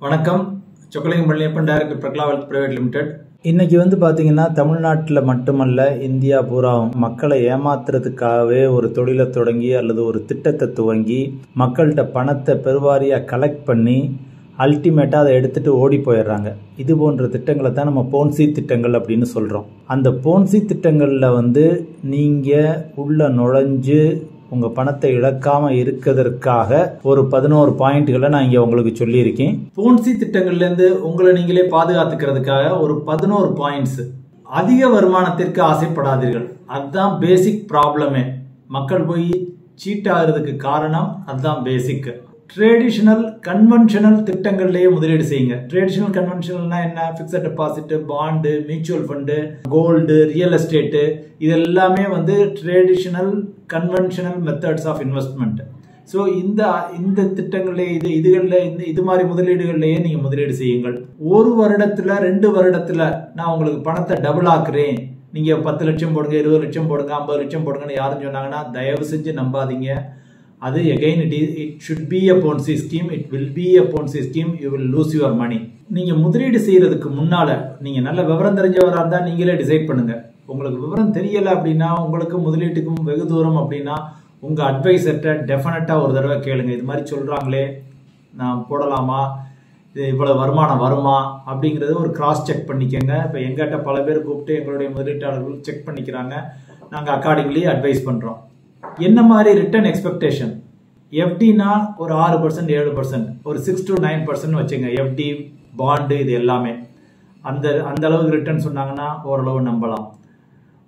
வணக்கம். Chockalingam Palaniappan, director Pragala private limited. இன்னைக்கு பார்த்தீங்கன்னா தமிழ்நாட்டில் மட்டுமல்ல இந்தியா பூரா மக்களை ஏமாத்துறதுக்காகவே ஒரு தொழிலை தொடங்கி அல்லது ஒரு திட்டத்தை துவங்கி மக்கள்கிட்ட பணத்தை பெருவாரியாக கலெக்ட் பண்ணி அல்டிமேட்டாக அதை எடுத்துகிட்டு ஓடி போயிடுறாங்க. இது போன்ற திட்டங்களை தான் நம்ம போன்சி திட்டங்கள் அப்படின்னு சொல்கிறோம். அந்த போன்சி திட்டங்களில் நீங்கள் உள்ள நுழைஞ்சு உங்கள் பணத்தை இழக்காமல் இருக்கிறதுக்காக ஒரு 11 பாயிண்ட்களை நான் இங்கே உங்களுக்கு சொல்லியிருக்கேன். போன்சி திட்டங்கள்லேருந்து உங்களை நீங்களே பாதுகாத்துக்கிறதுக்காக ஒரு 11 பாயிண்ட்ஸ். அதிக வருமானத்திற்கு ஆசைப்படாதீர்கள். அதுதான் பேசிக் ப்ராப்ளமே. மக்கள் போய் சீட் ஆகிறதுக்கு காரணம் அதுதான் பேசிக். ட்ரெடிஷனல் கன்வென்ஷனல் திட்டங்கள்லேயே முதலீடு செய்யுங்க. ட்ரெடிஷனல் கன்வென்ஷனல்னா என்ன? Fixed deposit, bond, mutual fund, gold, real estate, இது எல்லாமே traditional conventional methods of investment. So இந்த திட்டங்கள்லேயே இது மாதிரி முதலீடுகள்லேயே நீங்கள் முதலீடு செய்யுங்கள். ஒரு வருடத்தில் 2 வருடத்தில் நான் உங்களுக்கு பணத்தை டபுள் ஆக்குறேன், நீங்கள் 10 லட்சம் போடுங்க, 20 லட்சம் போடுங்க, 50 லட்சம் போடுங்கன்னு யாரும் சொன்னாங்கன்னா தயவு செஞ்சு நம்பாதீங்க. அது again it should be a Ponzi scheme. It will be a Ponzi scheme. You will lose your money. நீங்க முதலீடு செய்யறதுக்கு முன்னால நீங்க நல்ல விவரம் தெரிஞ்சவரா இருந்தா நீங்களே டிசைட் பண்ணுங்க. உங்களுக்கு விவரம் தெரியல அப்படின்னா, உங்களுக்கு முதலீட்டுக்கும் வெகு தூரம் அப்படின்னா, உங்க அட்வைசர்ட்ட டெஃபினட்டா ஒரு தடவை கேளுங்க. இது மாதிரி சொல்றாங்களே, நான் போடலாமா, இது இவ்வளவு வருமானம் வருமா அப்படிங்கறது ஒரு கிராஸ் செக் பண்ணிக்கங்க. இப்போ எங்கிட்ட பல பேர் கூப்பிட்டு எங்களுடைய முதலீட்டாளர்கள் செக் பண்ணிக்கிறாங்க. நாங்க அக்கார்டிங்லி அட்வைஸ் பண்றோம். என்ன மாதிரி ரிட்டர்ன் எக்ஸ்பெக்டேஷன்? எஃப்டினா ஒரு 6%, 7%, ஒரு 6 to 9% வச்சுங்க. எஃப்டி, பாண்டு, இது எல்லாமே அந்த அளவுக்கு ரிட்டர்ன் சொன்னாங்கன்னா ஓரளவு நம்பலாம்.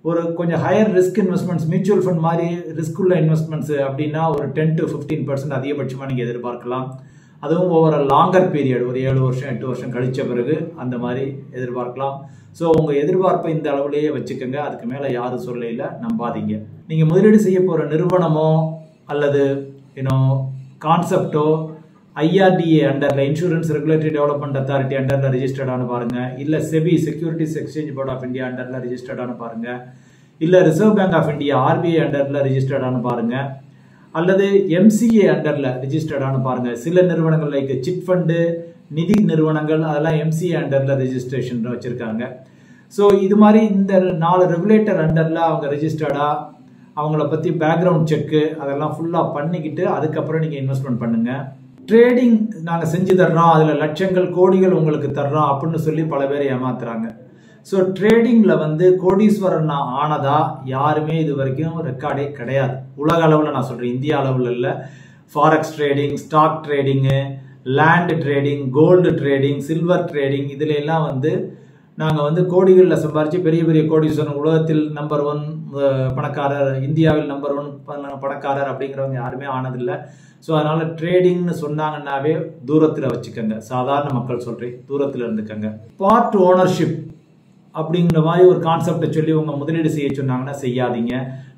ஒரு கொஞ்சம் higher risk investments, mutual fund மாதிரி ரிஸ்க் உள்ள இன்வெஸ்ட்மெண்ட்ஸ் அப்படின்னா ஒரு 10 to 15% அதிகபட்சமாக நீங்கள் எதிர்பார்க்கலாம். அதுவும் ஓவர் லாங்கர் பீரியட், ஒரு 7 வருஷம் 8 வருஷம் கழிச்ச பிறகு அந்த மாதிரி எதிர்பார்க்கலாம். ஸோ உங்கள் எதிர்பார்ப்பை இந்த அளவுலேயே வச்சுக்கோங்க. அதுக்கு மேலே யாரும் சொல்லையில் நம்பாதீங்க. நீங்கள் முதலீடு செய்ய போகிற நிறுவனமோ அல்லது கான்செப்டோ ஐஆர்டிஏ அண்டரில், இன்சூரன்ஸ் ரெகுலேட்டரி டெவலப்மெண்ட் அத்தாரிட்டி அண்டரில் ரிஜிஸ்டர்டானு பாருங்கள். இல்லை SEBI, securities exchange board of India அண்டரில் ரிஜிஸ்டர்டானு பாருங்கள். இல்லை reserve bank of India RBI அண்டரில் ரிஜிஸ்டர்டானு பாருங்கள். அல்லது எம்சிஏ அண்டரில் ரிஜிஸ்டர்டானு பாருங்கள். சில நிறுவனங்கள் லைக் சிட் ஃபண்டு, நிதி நிறுவனங்கள், அதெல்லாம் எம்சிஏ அண்டரில் ரெஜிஸ்ட்ரேஷன் வச்சுருக்காங்க. ஸோ இது மாதிரி இந்த 4 ரெகுலேட்டர் அண்டரில் அவங்க ரெஜிஸ்டர்டா, அவங்கள பற்றி பேக்ரவுண்ட் செக்கு அதெல்லாம் ஃபுல்லாக பண்ணிக்கிட்டு அதுக்கப்புறம் நீங்கள் இன்வெஸ்ட்மெண்ட் பண்ணுங்கள். ட்ரேடிங் நாங்கள் செஞ்சு தர்றோம், அதில் லட்சங்கள் கோடிகள் உங்களுக்கு தர்றோம் அப்படின்னு சொல்லி பல பேர் ஏமாத்துறாங்க. ஸோ ட்ரேடிங்கில் கோடீஸ்வரன் ஆனதா யாருமே இது வரைக்கும் ரெக்கார்டே கிடையாது. உலக அளவில் நான் சொல்கிறேன், இந்தியா அளவில் இல்லை. Forex trading, stock trading, land trading, gold trading, silver trading, இதில் எல்லாம் நாங்கள் கோடிகளில் சம்பாரித்து பெரிய பெரிய கோடீஸ்வரன், உலகத்தில் நம்பர் 1 பணக்காரர், இந்தியாவில் நம்பர் 1 பணக்காரர் அப்படிங்கிறவங்க யாருமே ஆனதில்லை. ஸோ அதனால் ட்ரேடிங்னு சொன்னாங்கன்னாவே தூரத்தில் வச்சுக்கோங்க. சாதாரண மக்கள் சொல்கிறேன், தூரத்தில் இருந்துக்கங்க. பார்ட் ஓனர்ஷிப் அப்படிங்கிற மாதிரி ஒரு கான்செப்டை சொல்லி உங்கள் முதலீடு செய்ய சொன்னாங்கன்னா செய்யாதீங்க.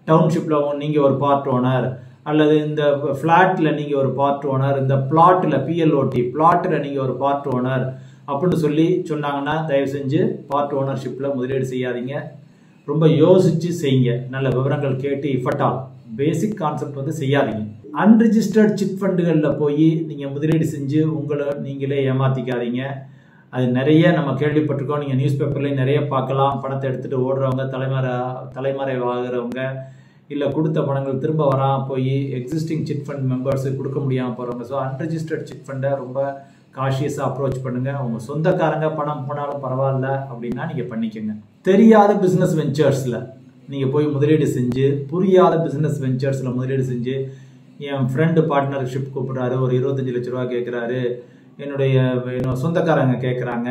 டவுன்ஷிப்பில் நீங்கள் ஒரு பார்ட் ஓனர், அல்லது இந்த ஃப்ளாட்டில் நீங்கள் ஒரு பார்ட் ஓனர், இந்த பிளாட்டில் பிஎல்ஓடி பிளாட்டில் நீங்கள் ஒரு பார்ட் ஓனர் அப்படின்னு சொல்லி சொன்னாங்கன்னா தயவு செஞ்சு பார்ட் ஓனர்ஷிப்பில் முதலீடு செய்யாதீங்க. ரொம்ப யோசித்து செய்யுங்க. நல்ல விவரங்கள் கேட்டு இஃபட்டால் பேசிக் கான்செப்ட் செய்யாதீங்க. அன்ரிஜிஸ்டர்ட் சிட் ஃபண்டுகளில் போய் நீங்கள் முதலீடு செஞ்சு உங்களை நீங்களே ஏமாற்றிக்காதீங்க. அது நிறைய நம்ம கேள்விப்பட்டிருக்கோம். நீங்கள் நியூஸ் பேப்பர்லேயும் நிறைய பார்க்கலாம். பணத்தை எடுத்துகிட்டு ஓடுறவங்க, தலைமறைவாகிறவங்க, இல்லை கொடுத்த பணங்கள் திரும்ப வராமல் போய் எக்ஸிஸ்டிங் சிட் ஃபண்ட் மெம்பர்ஸு கொடுக்க முடியாமல் போகிறவங்க. ஸோ அன்ரிஜிஸ்டர்ட் சிட் ஃபண்டை ரொம்ப காஷியஸாக அப்ரோச் பண்ணுங்கள். உங்கள் சொந்தக்காரங்க பணம் போனாலும் பரவாயில்ல அப்படின்னா நீங்கள் பண்ணிக்கோங்க. தெரியாத பிஸ்னஸ் வெஞ்சர்ஸில் நீங்கள் போய் முதலீடு செஞ்சு, புரியாத பிஸ்னஸ் வெஞ்சர்ஸில் முதலீடு செஞ்சு, என் ஃப்ரெண்டு பார்ட்னர்ஷிப் கூப்பிட்றாரு, ஒரு 25 லட்ச ரூபா கேட்குறாரு, என்னுடைய சொந்தக்காரங்க கேட்குறாங்க,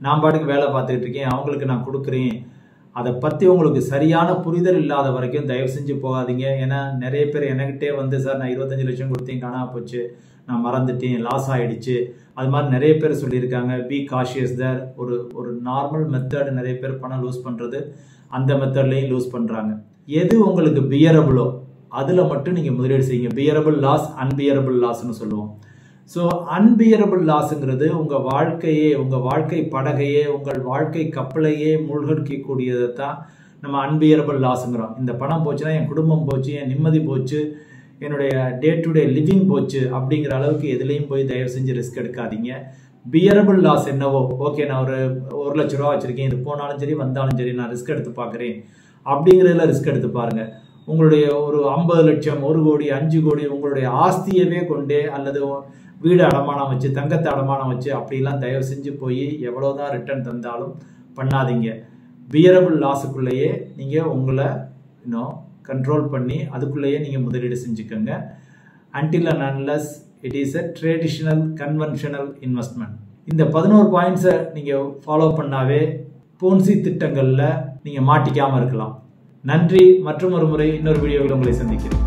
நான் பாட்டுக்கு வேலை பார்த்துக்கிட்டு இருக்கேன், அவங்களுக்கு நான் கொடுக்குறேன், அதை பற்றி உங்களுக்கு சரியான புரிதல் இல்லாத வரைக்கும் தயவு செஞ்சு போகாதீங்க. ஏன்னா நிறைய பேர் என்கிட்டே சார் நான் 25 லட்சம் கொடுத்தேன், காணாம போச்சு, நான் மறந்துட்டேன், லாஸ் ஆகிடுச்சு, அது மாதிரி நிறைய பேர் சொல்லியிருக்காங்க. பி காஷியஸ் தேர். ஒரு நார்மல் மெத்தட் நிறைய பேர் பணம் லூஸ் பண்ணுறது, அந்த மெத்தட்லேயும் லூஸ் பண்ணுறாங்க. எது உங்களுக்கு பியரபிளோ அதில் மட்டும் நீங்கள் முதலீடு செய்யுங்க. பியரபிள் லாஸ், அன்பியரபிள் லாஸ்ன்னு சொல்லுவோம். ஸோ அன்பியரபிள் லாஸுங்கிறது உங்கள் வாழ்க்கையே, உங்கள் வாழ்க்கை படகையே, உங்கள் வாழ்க்கை கப்பலையே மூழ்கடிக்கக்கூடியதை தான் நம்ம அன்பியரபிள் லாஸுங்கிறோம். இந்த பணம் போச்சுன்னா என் குடும்பம் போச்சு, என் நிம்மதி போச்சு, என்னுடைய டே டு டே லிவிங் போச்சு அப்படிங்கிற அளவுக்கு எதுலேயும் போய் தயவு செஞ்சு ரிஸ்க் எடுக்காதீங்க. பியரபிள் லாஸ் என்னவோ, ஓகே நான் ஒரு 1 லட்ச ரூபா வச்சிருக்கேன், இது போனாலும் சரி வந்தாலும் சரி நான் ரிஸ்க் எடுத்து பார்க்குறேன் அப்படிங்கிறதுல ரிஸ்க் எடுத்து பாருங்க. உங்களுடைய ஒரு 50 லட்சம், 1 கோடி, 5 கோடி உங்களுடைய ஆஸ்தியவே கொண்டே அல்லது வீடு அடமானம் வச்சு, தங்கத்தை அடமானம் வச்சு அப்படிலாம் தயவு செஞ்சு போய் எவ்வளோதான் ரிட்டர்ன் தந்தாலும் பண்ணாதீங்க. பியரபிள் லாஸுக்குள்ளேயே நீங்கள் உங்களை இன்னும் கண்ட்ரோல் பண்ணி அதுக்குள்ளேயே நீங்கள் முதலீடு செஞ்சுக்கோங்க. until and unless it is a traditional conventional investment. இந்த 11 பாயிண்ட்ஸை நீங்கள் ஃபாலோ பண்ணாவே போன்சி திட்டங்களில் நீங்கள் மாட்டிக்காமல் இருக்கலாம். நன்றி. மற்றும் ஒரு முறை இன்னொரு வீடியோவில் உங்களை சந்திக்கிறேன்.